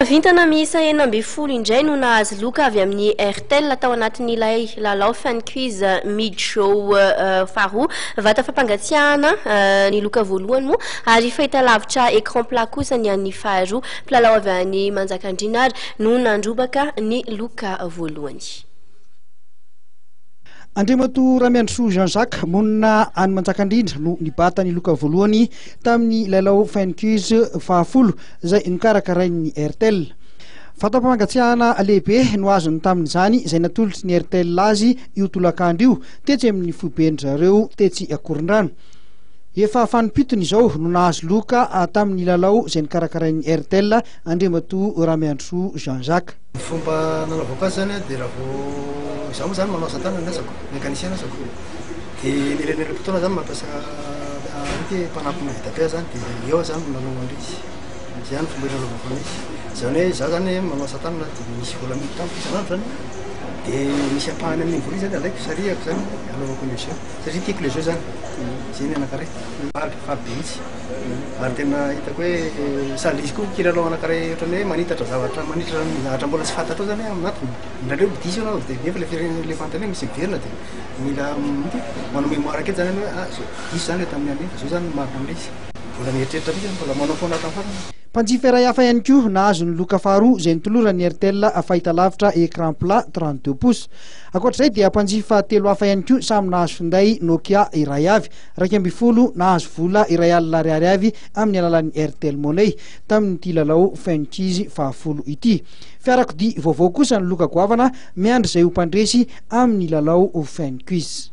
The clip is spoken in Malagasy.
Vintana miisa enina amby folo indray no nahazo loka avy amin'ny Airtel tao anatin'ilay lalao fan quiz mid show faharoa vata fampangatsiahana ny loka voalohany moa ary fahita lavitra écran plat kosa ny an'ny faharoa mpilalao avy any Manjakandrinary no nandrobaka ny loka voalohany. Andriamato Ramiandrosoa Jean-Jacques monina any Manjakandrindra no nibata ny loka voalohany tamin'ny lalao fan quiz fahafolo izay nikarakarain'ny Airtel. Fata-pampangatsiahana lehibe no azony tamin'izany izay natolotry ny Airtel azy io tolakandro io tetsy amin'ny foben'zareo tetsy Akorondrano. Efa fanimpitony izao no nahazo loka tamin'ny lalao izay nikarakarain'ny Airtel Andriamato Ramiandrosoa Jean-Jacques. Fomba nanaovako azy zany dia raha zaho moa zany manao asa tanana asako mécanicien asako dia nireny fotoana zany mampiasa mpanampy vita zany dia eo zany nanao an'izy zany fomba nanaovako an'izy zany hoe zaho zany manao asa tanana dia misy vola miditra tamiko isan'andro zany dia misy ampahany amin'ny vola zany alaiko sariako zany anaovako les jeux satria tiako les jeux zany zany anankiray fahabe mihitsy ary tena hitako hoe sady izy koa kilalao anankiray ohatrany hoe manitatra zavatra manitatra mbola tsy fantatro zany aminatiny indraindray diso anao dia nefa le fantany misy miverina dia mila manao mémoire aketo zany hoe diso zany tamin'ny any zao zany marina amin'izy mbola mieritreritra mihitsy mbola manao foana tamin'ny Mpanjifa iray hafa ihany koa nahazo ny loka faharoa izay nitoloran'ny Airtel fahita lavitra écran plat 32 pouces. Ankoatr'izay dia mpanjifa telo hafa ihany koa samy nahazo finday Nokia iray avy, 250 nahazo vola iray alina ariary avy amin'ny alalan'ny Airtel Money tamin'ity lalao fan quiz fahafolo ity. Fiarakodia vaovao kosa ny loka goavana miandry izay ho mpandresy amin'ny lalao fan quiz.